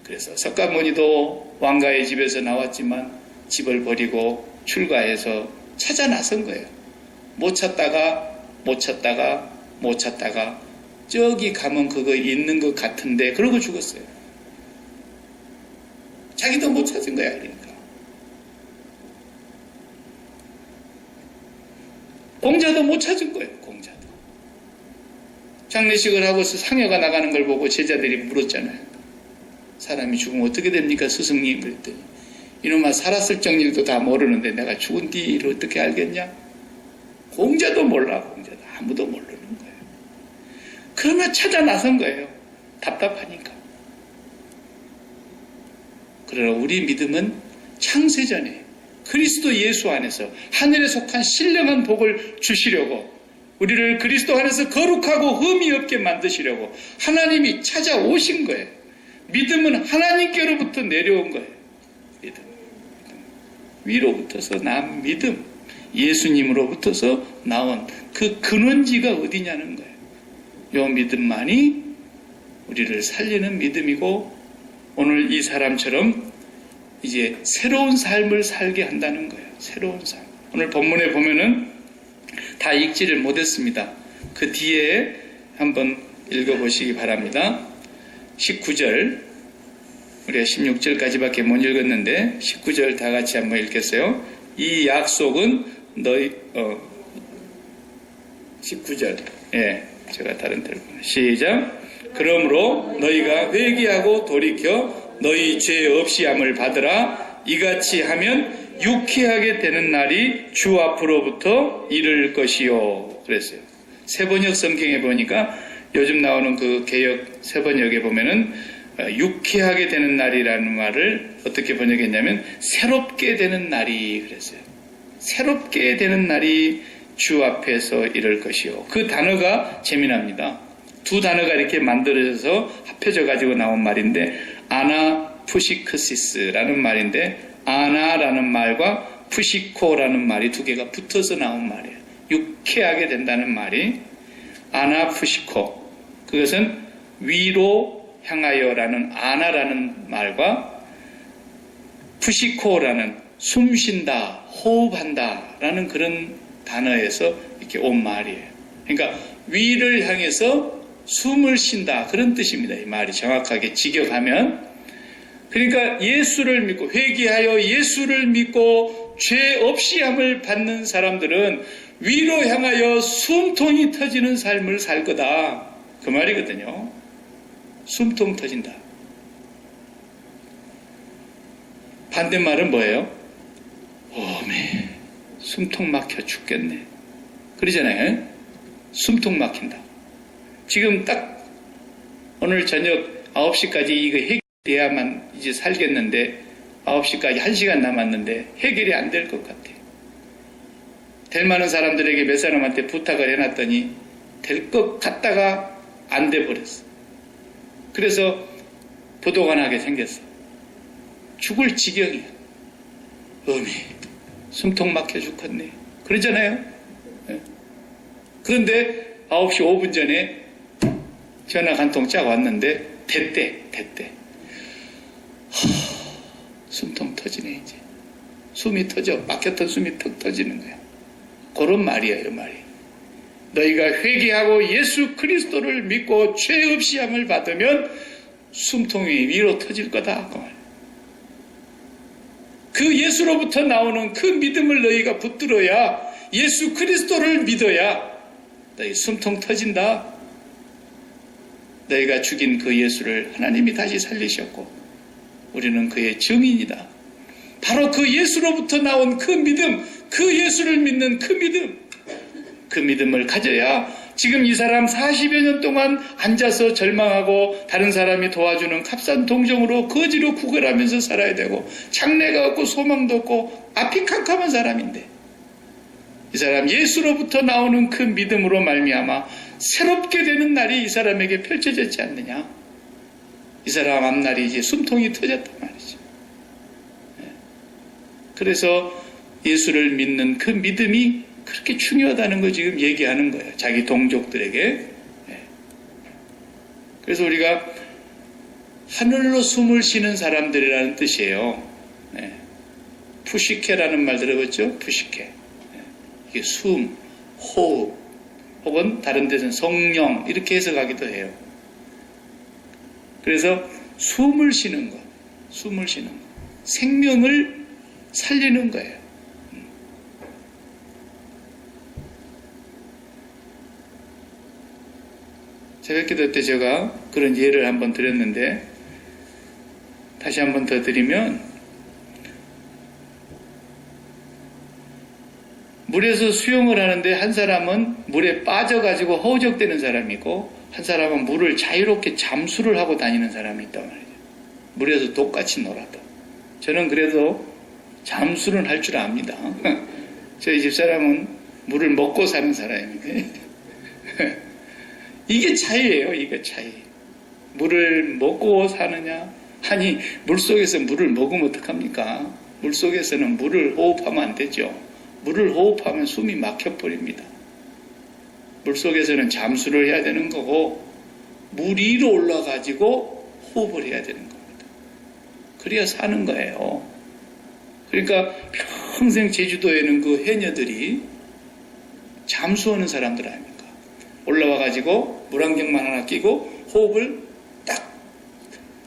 그래서 석가모니도 왕가의 집에서 나왔지만 집을 버리고 출가해서 찾아 나선 거예요. 못 찾다가 저기 가면 그거 있는 것 같은데 그러고 죽었어요. 자기도 못 찾은 거야. 그러니까 공자도 못 찾은 거예요. 공자도 장례식을 하고서 상여가 나가는 걸 보고 제자들이 물었잖아요. 사람이 죽으면 어떻게 됩니까 스승님? 그랬더니 이놈아 살았을 정일도 다 모르는데 내가 죽은 뒤를 어떻게 알겠냐? 공자도 몰라. 공자도 아무도 모르는 거예요. 그러나 찾아 나선 거예요. 답답하니까. 그러나 우리 믿음은 창세전에 그리스도 예수 안에서 하늘에 속한 신령한 복을 주시려고 우리를 그리스도 안에서 거룩하고 흠이 없게 만드시려고 하나님이 찾아오신 거예요. 믿음은 하나님께로부터 내려온 거예요. 믿음. 위로부터서 난 믿음. 예수님으로부터서 나온 그 근원지가 어디냐는 거예요. 이 믿음만이 우리를 살리는 믿음이고 오늘 이 사람처럼 이제 새로운 삶을 살게 한다는 거예요. 새로운 삶. 오늘 본문에 보면은 다 읽지를 못했습니다. 그 뒤에 한번 읽어보시기 바랍니다. 19절 우리가 16절까지밖에 못 읽었는데 19절 다 같이 한번 읽겠어요. 이 약속은 너희 19절 제가 다른 데로 시작. 그러므로 너희가 회개하고 돌이켜 너희 죄 없이함을 받으라. 이같이 하면 유쾌하게 되는 날이 주 앞으로부터 이를 것이요. 그랬어요. 세번역 성경에 보니까 요즘 나오는 그 개역 세번역에 보면은 유쾌하게 되는 날이라는 말을 어떻게 번역했냐면 새롭게 되는 날이 그랬어요. 새롭게 되는 날이 주 앞에서 이를 것이요. 그 단어가 재미납니다. 두 단어가 이렇게 만들어져서 합해져 가지고 나온 말인데 아나푸시크시스라는 말인데 아나라는 말과 푸시코라는 말이 두 개가 붙어서 나온 말이에요. 유쾌하게 된다는 말이 아나푸시코. 그것은 위로 향하여라는 아나라는 말과 푸시코라는 숨쉰다, 호흡한다라는 그런 단어에서 이렇게 온 말이에요. 그러니까 위를 향해서 숨을 쉰다 그런 뜻입니다. 이 말이 정확하게 직역하면. 그러니까 예수를 믿고 회개하여 예수를 믿고 죄 없이함을 받는 사람들은 위로 향하여 숨통이 터지는 삶을 살 거다. 그 말이거든요. 숨통 터진다. 반대말은 뭐예요? 어메 숨통 막혀 죽겠네. 그러잖아요. 숨통 막힌다. 지금 딱 오늘 저녁 9시까지 이거 해결돼야만 이제 살겠는데 9시까지 1시간 남았는데 해결이 안 될 것 같아요. 될 만한 사람들에게 몇 사람한테 부탁을 해놨더니 될 것 같다가 안 돼 버렸어. 그래서 부도관하게 생겼어. 죽을 지경이야. 어미, 숨통 막혀 죽겠네. 그러잖아요. 네. 그런데 9시 5분 전에 전화가 한 통 쫙 왔는데 됐대. 숨통 터지네 이제. 숨이 터져. 막혔던 숨이 턱 터지는 거야. 그런 말이에요, 말이. 너희가 회개하고 예수 그리스도를 믿고 죄 없이 함을 받으면 숨통이 위로 터질 거다. 그 말. 그 예수로부터 나오는 그 믿음을 너희가 붙들어야, 예수 그리스도를 믿어야 너희 숨통 터진다. 너희가 죽인 그 예수를 하나님이 다시 살리셨고 우리는 그의 증인이다. 바로 그 예수로부터 나온 그 믿음, 그 예수를 믿는 그 믿음을 가져야 지금 이 사람 40여 년 동안 앉아서 절망하고 다른 사람이 도와주는 값싼 동정으로 거지로 구걸하면서 살아야 되고 장래가 없고 소망도 없고 앞이 캄캄한 사람인데 이 사람 예수로부터 나오는 그 믿음으로 말미암아 새롭게 되는 날이 이 사람에게 펼쳐졌지 않느냐. 이 사람 앞날이 이제 숨통이 터졌단 말이죠. 그래서 예수를 믿는 그 믿음이 그렇게 중요하다는 걸 지금 얘기하는 거예요. 자기 동족들에게. 그래서 우리가 하늘로 숨을 쉬는 사람들이라는 뜻이에요. 푸시케라는 말 들어봤죠? 푸시케. 이게 숨, 호흡, 혹은 다른 데서는 성령 이렇게 해석하기도 해요. 그래서 숨을 쉬는 것, 생명을 살리는 거예요. 새벽기도 때 제가 그런 예를 한번 드렸는데 다시 한번 더 드리면 물에서 수영을 하는데 한 사람은 물에 빠져가지고 허우적대는 사람이 있고 한 사람은 물을 자유롭게 잠수를 하고 다니는 사람이 있단 말이죠. 물에서 똑같이 놀아도. 저는 그래도 잠수는 할 줄 압니다. 저희 집사람은 물을 먹고 사는 사람입니다. 이게 차이예요. 이게 차이. 물을 먹고 사느냐? 아니 물속에서 물을 먹으면 어떡합니까? 물속에서는 물을 호흡하면 안 되죠. 물을 호흡하면 숨이 막혀버립니다. 물속에서는 잠수를 해야 되는 거고 물 위로 올라가지고 호흡을 해야 되는 겁니다. 그래야 사는 거예요. 그러니까 평생 제주도에는 그 해녀들이 잠수하는 사람들 아닙니까? 올라와가지고 물안경만 하나 끼고 호흡을 딱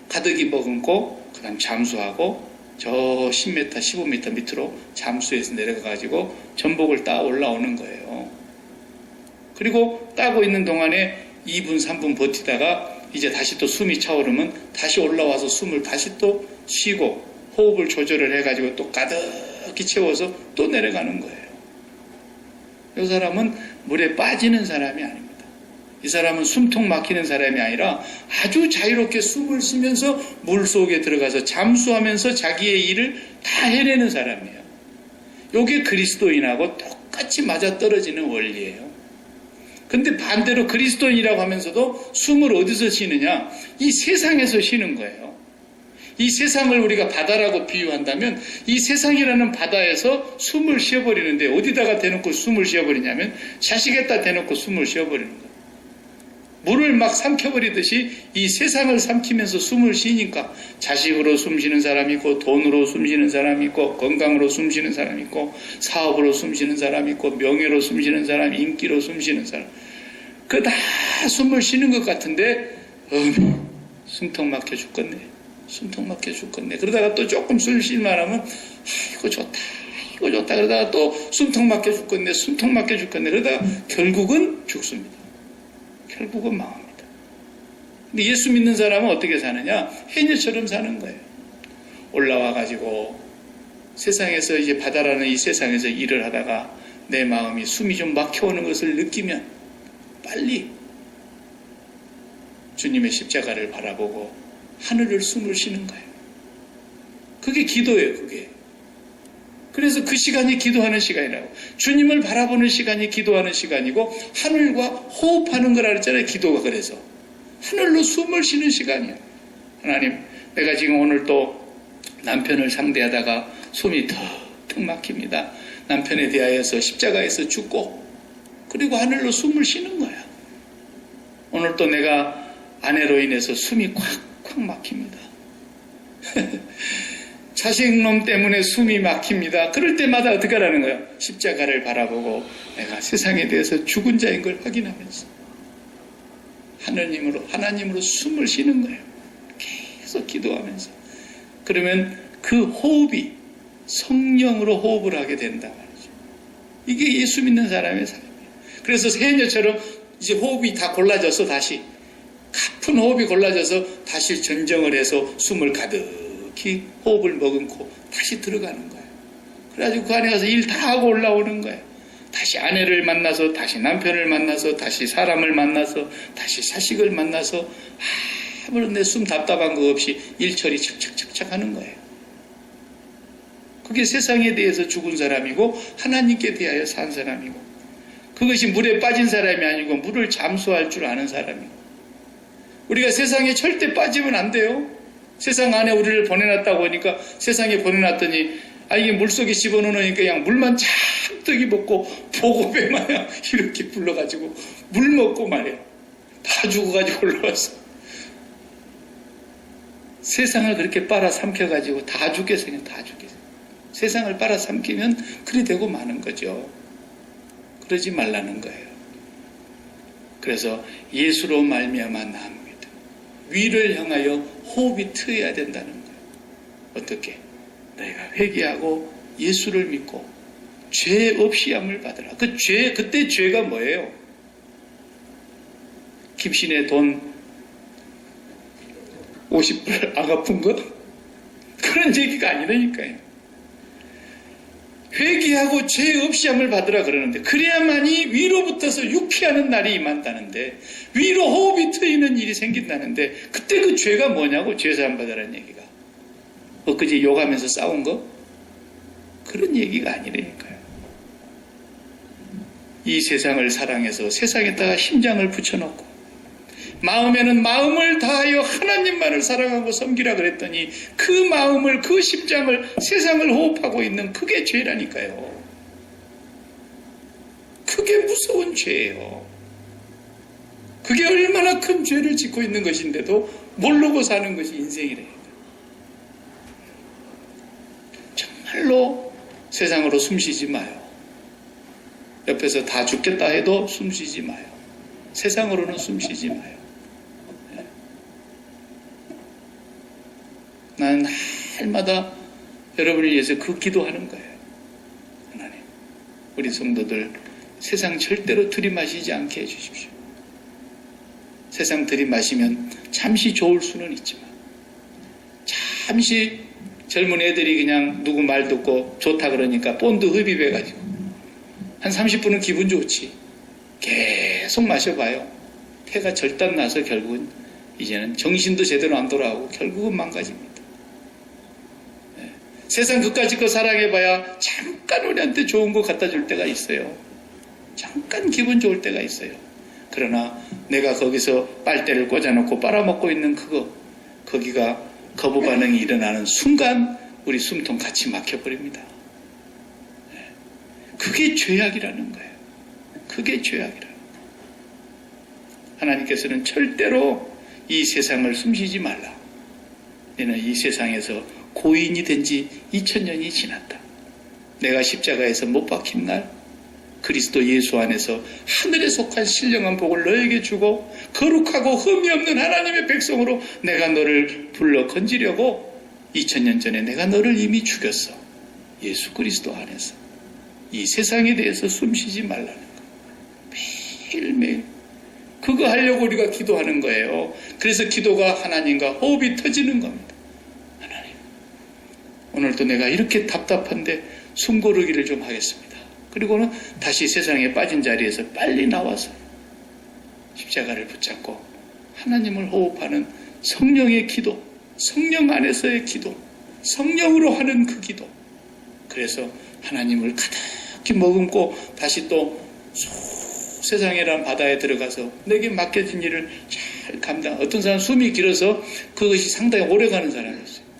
가득히 머금고 그 다음 잠수하고 저 10m, 15m 밑으로 잠수해서 내려가가지고 전복을 따 올라오는 거예요. 그리고 따고 있는 동안에 2분, 3분 버티다가 이제 다시 또 숨이 차오르면 다시 올라와서 숨을 다시 또 쉬고 호흡을 조절을 해가지고 또 가득히 채워서 또 내려가는 거예요. 이 사람은 물에 빠지는 사람이 아닙니다. 이 사람은 숨통 막히는 사람이 아니라 아주 자유롭게 숨을 쉬면서 물 속에 들어가서 잠수하면서 자기의 일을 다 해내는 사람이에요. 이게 그리스도인하고 똑같이 맞아떨어지는 원리예요. 근데 반대로 그리스도인이라고 하면서도 숨을 어디서 쉬느냐? 이 세상에서 쉬는 거예요. 이 세상을 우리가 바다라고 비유한다면 이 세상이라는 바다에서 숨을 쉬어버리는데 어디다가 대놓고 숨을 쉬어버리냐면 자식에다 대놓고 숨을 쉬어버리는 거예요. 물을 막 삼켜버리듯이 이 세상을 삼키면서 숨을 쉬니까 자식으로 숨쉬는 사람이 있고 돈으로 숨쉬는 사람이 있고 건강으로 숨쉬는 사람이 있고 사업으로 숨쉬는 사람이 있고 명예로 숨쉬는 사람, 인기로 숨쉬는 사람 그 다 숨을 쉬는 것 같은데 숨통 막혀 죽겠네. 숨통 막혀 죽겠네. 그러다가 또 조금 숨 쉴만 하면 이거 좋다. 그러다가 또 숨통 막혀 죽겠네. 숨통 막혀 죽겠네. 그러다가 결국은 죽습니다. 결국은 망합니다. 근데 예수 믿는 사람은 어떻게 사느냐? 해녀처럼 사는 거예요. 올라와가지고 세상에서 이제 바다라는 이 세상에서 일을 하다가 내 마음이 숨이 좀 막혀오는 것을 느끼면 빨리 주님의 십자가를 바라보고 하늘을 숨을 쉬는 거예요. 그게 기도예요, 그게. 그래서 그 시간이 기도하는 시간이라고. 주님을 바라보는 시간이 기도하는 시간이고 하늘과 호흡하는 거라 그랬잖아요, 기도가. 그래서 하늘로 숨을 쉬는 시간이에요. 하나님, 내가 지금 오늘 또 남편을 상대하다가 숨이 턱턱 막힙니다. 남편에 대하여서 십자가에서 죽고 그리고 하늘로 숨을 쉬는 거야. 오늘 또 내가 아내로 인해서 숨이 콱콱 막힙니다. 자식놈 때문에 숨이 막힙니다. 그럴 때마다 어떻게 하라는 거예요? 십자가를 바라보고 내가 세상에 대해서 죽은 자인 걸 확인하면서 하나님으로 숨을 쉬는 거예요. 계속 기도하면서. 그러면 그 호흡이 성령으로 호흡을 하게 된다 말이죠. 이게 예수 믿는 사람의 삶이에요. 그래서 새해녀처럼 이제 호흡이 다 골라져서 다시 가쁜 호흡이 골라져서 다시 전정을 해서 숨을 가득히 호흡을 머금고 다시 들어가는 거예요. 그래가지고 그 안에 가서 일 다 하고 올라오는 거예요. 다시 아내를 만나서 다시 남편을 만나서 다시 사람을 만나서 다시 자식을 만나서 아무런 내 숨 답답한 거 없이 일 처리 착착착착 하는 거예요. 그게 세상에 대해서 죽은 사람이고 하나님께 대하여 산 사람이고 그것이 물에 빠진 사람이 아니고 물을 잠수할 줄 아는 사람이고 우리가 세상에 절대 빠지면 안 돼요. 세상 안에 우리를 보내놨다고 하니까 세상에 보내놨더니 이게 물속에 집어넣으니까 그냥 물만 잔뜩이 먹고 보고배 마냥 이렇게 불러가지고 물 먹고 말이야. 다 죽어가지고 올라왔어. 세상을 그렇게 빨아삼켜가지고 다 죽게 생겨. 다 죽게 생겨. 세상을 빨아삼키면 그리 되고 마는 거죠. 그러지 말라는 거예요. 그래서 예수로 말미암아 나옵니다. 위를 향하여 호흡이 트여야 된다는 거예요. 어떻게? 너희가 회개하고 예수를 믿고 죄 없이 함을 받으라. 그때 죄가 뭐예요? 김신의 돈 50불 아갚은 거? 그런 얘기가 아니라니까요. 회개하고 죄 없이 함을 받으라 그러는데 그래야만이 위로부터서 유쾌하는 날이 임한다는데 위로 호흡이 트이는 일이 생긴다는데 그때 그 죄가 뭐냐고 죄사함 받으라는 얘기가 엊그제 욕하면서 싸운 거? 그런 얘기가 아니라니까요. 이 세상을 사랑해서 세상에다가 심장을 붙여놓고 마음에는 마음을 다하여 하나님만을 사랑하고 섬기라 그랬더니 그 마음을 그 심장을 세상을 호흡하고 있는 그게 죄라니까요. 그게 무서운 죄예요. 그게 얼마나 큰 죄를 짓고 있는 것인데도 모르고 사는 것이 인생이래요. 정말로 세상으로 숨쉬지 마요. 옆에서 다 죽겠다 해도 숨쉬지 마요. 세상으로는 숨쉬지 마요. 나는 날마다 여러분을 위해서 그 기도하는 거예요. 하나님, 우리 성도들 세상 절대로 들이마시지 않게 해주십시오. 세상 들이마시면 잠시 좋을 수는 있지만 잠시 젊은 애들이 그냥 누구 말 듣고 좋다 그러니까 본드 흡입해가지고 한 30분은 기분 좋지. 계속 마셔봐요. 폐가 절단나서 결국은 이제는 정신도 제대로 안 돌아오고 결국은 망가집니다. 세상 그까짓 거 사랑해봐야 잠깐 우리한테 좋은 거 갖다 줄 때가 있어요. 잠깐 기분 좋을 때가 있어요. 그러나 내가 거기서 빨대를 꽂아놓고 빨아먹고 있는 거기가 거부 반응이 일어나는 순간 우리 숨통 같이 막혀버립니다. 그게 죄악이라는 거예요. 그게 죄악이라는 거예요. 하나님께서는 절대로 이 세상을 숨쉬지 말라. 너는 이 세상에서 고인이 된 지 2000년이 지났다. 내가 십자가에서 못 박힌 날 그리스도 예수 안에서 하늘에 속한 신령한 복을 너에게 주고 거룩하고 흠이 없는 하나님의 백성으로 내가 너를 불러 건지려고 2000년 전에 내가 너를 이미 죽였어. 예수 그리스도 안에서 이 세상에 대해서 숨쉬지 말라는 거. 매일매일 그거 하려고 우리가 기도하는 거예요. 그래서 기도가 하나님과 호흡이 터지는 겁니다. 오늘도 내가 이렇게 답답한데 숨고르기를 좀 하겠습니다. 그리고는 다시 세상에 빠진 자리에서 빨리 나와서 십자가를 붙잡고 하나님을 호흡하는 성령의 기도, 성령 안에서의 기도, 성령으로 하는 그 기도. 그래서 하나님을 가득히 머금고 다시 또 세상이란 바다에 들어가서 내게 맡겨진 일을 잘 감당. 어떤 사람은 숨이 길어서 그것이 상당히 오래가는 사람이었어요.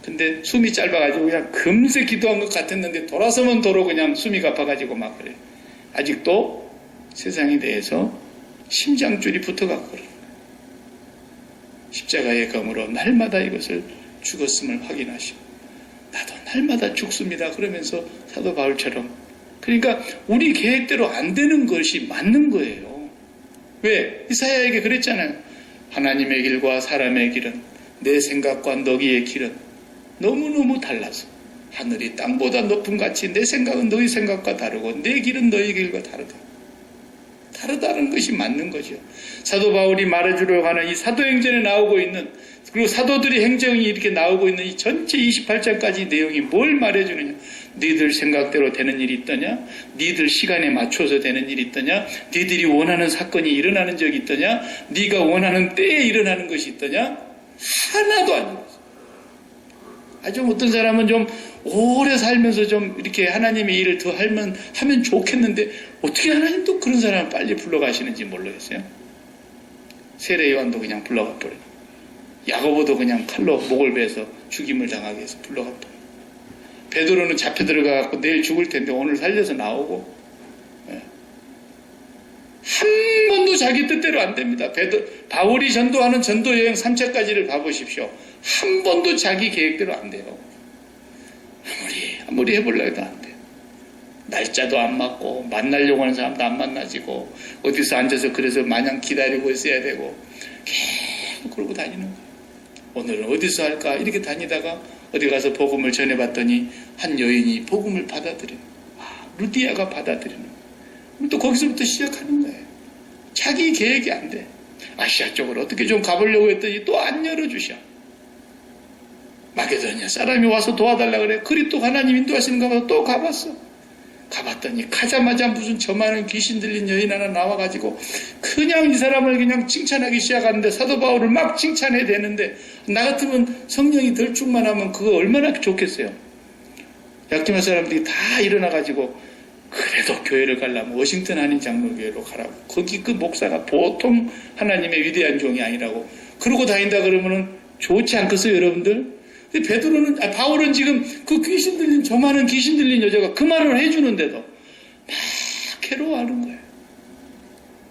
근데 숨이 짧아가지고 그냥 금세 기도한 것 같았는데 돌아서면 도로 그냥 숨이 가빠가지고 막 그래. 아직도 세상에 대해서 심장줄이 붙어갖고 그래. 십자가의 검으로 날마다 이것을 죽었음을 확인하시고 나도 날마다 죽습니다. 그러면서 사도 바울처럼 그러니까 우리 계획대로 안 되는 것이 맞는 거예요. 왜? 이사야에게 그랬잖아요. 하나님의 길과 사람의 길은 내 생각과 너희의 길은 너무너무 달라서 하늘이 땅보다 높은 같이 내 생각은 너희 생각과 다르고 내 길은 너희 길과 다르다. 다르다는 것이 맞는 거죠. 사도 바울이 말해주려고 하는 이 사도행전에 나오고 있는 그리고 사도들의 행정이 이렇게 나오고 있는 이 전체 28장까지 내용이 뭘 말해주느냐. 니들 생각대로 되는 일이 있더냐? 니들 시간에 맞춰서 되는 일이 있더냐? 니들이 원하는 사건이 일어나는 적이 있더냐? 니가 원하는 때에 일어나는 것이 있더냐? 하나도 아니고 아주 어떤 사람은 좀 오래 살면서 좀 이렇게 하나님의 일을 더 하면 좋겠는데 어떻게 하나님도 그런 사람을 빨리 불러가시는지 모르겠어요. 세례 요한도 그냥 불러가 버려요. 야고보도 그냥 칼로 목을 베서 죽임을 당하게 해서 불러가 버려요. 베드로는 잡혀 들어가갖고 내일 죽을 텐데 오늘 살려서 나오고 한 번도 자기 뜻대로 안 됩니다. 바울이 전도하는 전도여행 3차까지를 봐보십시오. 한 번도 자기 계획대로 안 돼요. 아무리 해보려고 해도 안 돼요. 날짜도 안 맞고 만나려고 하는 사람도 안 만나지고 어디서 앉아서 그래서 마냥 기다리고 있어야 되고 계속 그러고 다니는 거예요. 오늘은 어디서 할까 이렇게 다니다가 어디 가서 복음을 전해봤더니 한 여인이 복음을 받아들여요. 루디아가 받아들이는 거예요. 또 거기서부터 시작하는 거예요. 자기 계획이 안 돼. 아시아 쪽으로 어떻게 좀 가보려고 했더니 또 안 열어주셔. 마게도니아 사람이 와서 도와달라 그래. 그리스도 하나님 인도하시는가 봐서 또 가봤어. 가봤더니 가자마자 무슨 저 많은 귀신 들린 여인 하나 나와가지고 그냥 이 사람을 그냥 칭찬하기 시작하는데 사도 바울을 막 칭찬해야 되는데 나 같으면 성령이 덜 충만하면 그거 얼마나 좋겠어요. 약지마 사람들이 다 일어나가지고 그래도 교회를 가려면 워싱턴 한인 장로교회로 가라고. 거기 그 목사가 보통 하나님의 위대한 종이 아니라고. 그러고 다닌다 그러면은 좋지 않겠어요, 여러분들? 바울은 지금 그 귀신 들린, 저 많은 귀신 들린 여자가 그 말을 해주는데도 막 괴로워하는 거예요.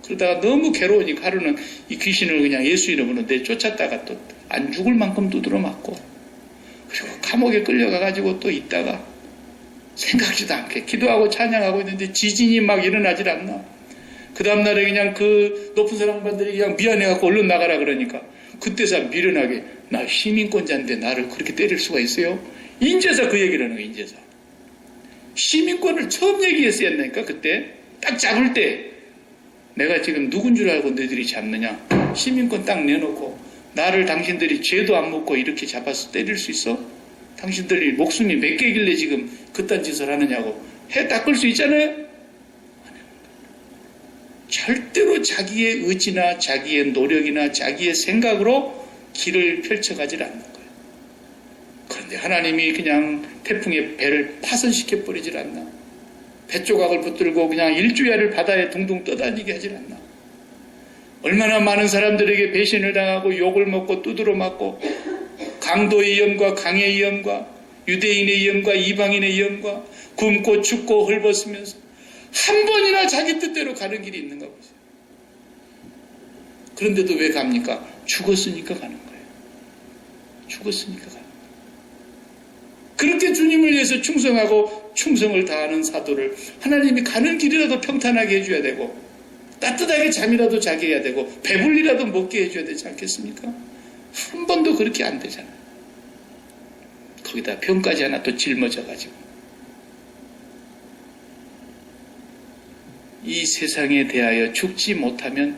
그러다가 너무 괴로우니까 하루는 이 귀신을 그냥 예수 이름으로 내쫓았다가 또 안 죽을 만큼 두드러 맞고 그리고 감옥에 끌려가가지고 또 있다가 생각지도 않게 기도하고 찬양하고 있는데 지진이 막 일어나질 않나. 그 다음날에 그냥 그 높은 사람들이 그냥 미안해갖고 얼른 나가라 그러니까 그때서 미련하게 나 시민권자인데 나를 그렇게 때릴 수가 있어요? 인제서 그 얘기를 하는 거예요. 인제서 시민권을 처음 얘기했어야 했나니까 그때 딱 잡을 때 내가 지금 누군 줄 알고 너희들이 잡느냐. 시민권 딱 내놓고 나를 당신들이 죄도 안 묻고 이렇게 잡아서 때릴 수 있어? 당신들이 목숨이 몇 개길래 지금 그딴 짓을 하느냐고 해 닦을 수 있잖아요. 절대로 자기의 의지나 자기의 노력이나 자기의 생각으로 길을 펼쳐가질 않는 거예요. 그런데 하나님이 그냥 태풍의 배를 파손시켜 버리질 않나. 배 조각을 붙들고 그냥 일주야를 바다에 둥둥 떠다니게 하질 않나. 얼마나 많은 사람들에게 배신을 당하고 욕을 먹고 두드러 맞고 강도의 위험과 강의 위험과 유대인의 위험과 이방인의 위험과 굶고 춥고 헐벗으면서 한 번이나 자기 뜻대로 가는 길이 있는가 보세요. 그런데도 왜 갑니까? 죽었으니까 가는 거예요. 죽었으니까 가는 거예요. 그렇게 주님을 위해서 충성하고 충성을 다하는 사도를 하나님이 가는 길이라도 평탄하게 해줘야 되고 따뜻하게 잠이라도 자게 해야 되고 배불리라도 먹게 해줘야 되지 않겠습니까? 한 번도 그렇게 안 되잖아요. 거기다 병까지 하나 또 짊어져가지고 이 세상에 대하여 죽지 못하면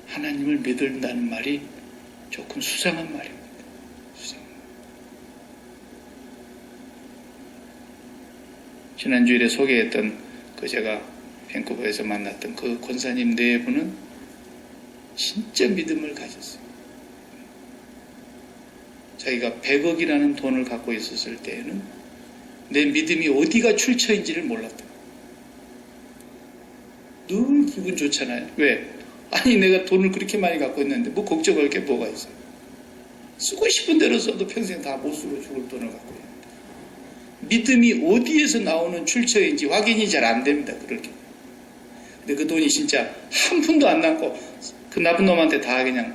하나님을 믿는다는 말이 조금 수상한 말입니다. 지난주일에 소개했던 그 제가 밴쿠버에서 만났던 그 권사님 네 분은 진짜 믿음을 가졌어요. 자기가 100억이라는 돈을 갖고 있었을 때에는 내 믿음이 어디가 출처인지를 몰랐다. 늘 기분 좋잖아요. 왜? 아니 내가 돈을 그렇게 많이 갖고 있는데 뭐 걱정할 게 뭐가 있어요. 쓰고 싶은 대로 써도 평생 다 못 쓰고 죽을 돈을 갖고 있는데 믿음이 어디에서 나오는 출처인지 확인이 잘 안 됩니다. 그렇게. 근데 그 돈이 진짜 한 푼도 안 남고 그 나쁜 놈한테 다 그냥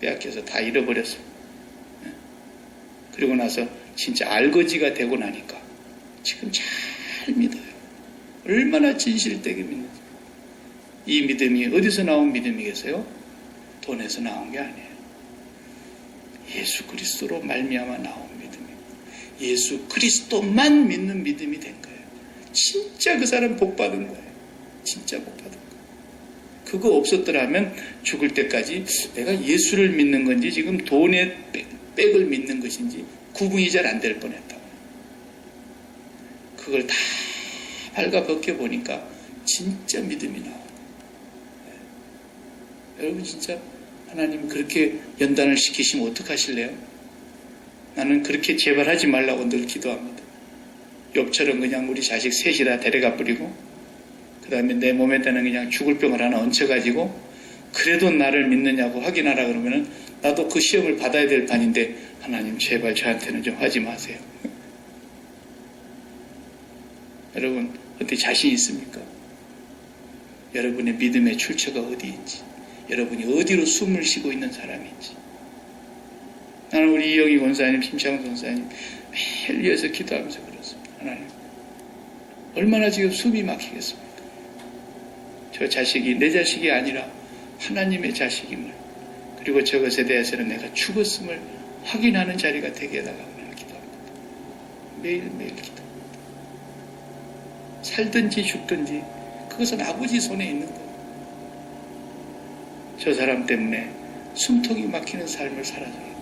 빼앗겨서 다 잃어버렸어요. 그리고 나서 진짜 알거지가 되고 나니까 지금 잘 믿어요. 얼마나 진실되게 믿는지. 이 믿음이 어디서 나온 믿음이겠어요? 돈에서 나온 게 아니에요. 예수 그리스도로 말미암아 나온 믿음이에요. 예수 그리스도만 믿는 믿음이 된 거예요. 진짜 그 사람 복 받은 거예요. 진짜 복 받은 거예요. 그거 없었더라면 죽을 때까지 내가 예수를 믿는 건지 지금 돈의 백을 믿는 것인지 구분이 잘 안 될 뻔했다. 그걸 다 발가벗겨 보니까 진짜 믿음이 나와요. 여러분 진짜 하나님이 그렇게 연단을 시키시면 어떡하실래요? 나는 그렇게 제발 하지 말라고 늘 기도합니다. 욥처럼 그냥 우리 자식 셋이다 데려가 뿌리고 그 다음에 내 몸에다는 그냥 죽을 병을 하나 얹혀가지고 그래도 나를 믿느냐고 확인하라 그러면은 나도 그 시험을 받아야 될 판인데 하나님 제발 저한테는 좀 하지 마세요. 여러분 어떻게 자신 있습니까? 여러분의 믿음의 출처가 어디인지 여러분이 어디로 숨을 쉬고 있는 사람인지 나는 우리 이영희 권사님, 심창훈 권사님 매일 위해서 기도하면서 그렇습니다. 하나님 얼마나 지금 숨이 막히겠습니까? 저 자식이 내 자식이 아니라 하나님의 자식임을 그리고 저것에 대해서는 내가 죽었음을 확인하는 자리가 되게 해달라고 기도합니다. 매일매일 기도합니다. 살든지 죽든지 그것은 아버지 손에 있는 거예요. 저 사람 때문에 숨통이 막히는 삶을 살아줘요.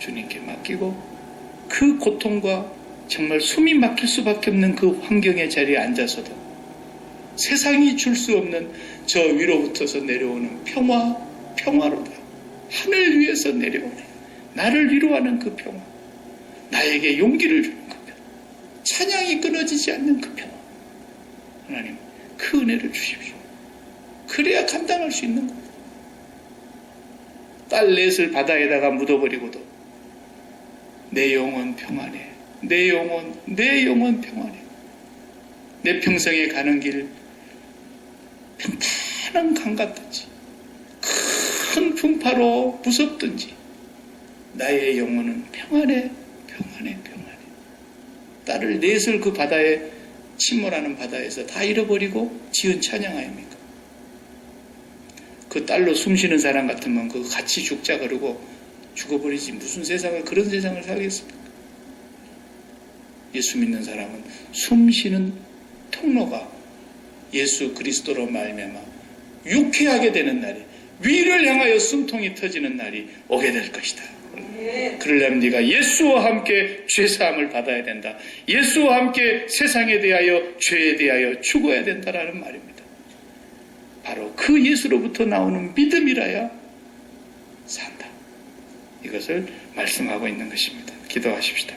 주님께 맡기고 그 고통과 정말 숨이 막힐 수밖에 없는 그 환경의 자리에 앉아서도 세상이 줄 수 없는 저 위로부터서 내려오는 평화로다. 하늘 위에서 내려오네. 나를 위로하는 그 평화. 나에게 용기를 주는 그 평화. 찬양이 끊어지지 않는 그 평화. 하나님 그 은혜를 주십시오. 그래야 감당할 수 있는 겁니다. 딸 넷을 바다에다가 묻어버리고도 내 영혼 평안해. 내 영혼 평안해. 내 평생에 가는 길 평탄한 강 같든지 큰 풍파로 무섭든지 나의 영혼은 평안해. 딸을 넷을 그 바다에 침몰하는 바다에서 다 잃어버리고 지은 찬양 아닙니까? 그 딸로 숨쉬는 사람 같으면 그 같이 죽자 그러고 죽어버리지 무슨 세상을 그런 세상을 살겠습니까? 예수 믿는 사람은 숨쉬는 통로가 예수 그리스도로 말미암아 유쾌하게 되는 날이 위를 향하여 숨통이 터지는 날이 오게 될 것이다. 그러려면 네가 예수와 함께 죄사함을 받아야 된다. 예수와 함께 세상에 대하여 죄에 대하여 죽어야 된다라는 말입니다. 바로 그 예수로부터 나오는 믿음이라야 산다. 이것을 말씀하고 있는 것입니다. 기도하십시다.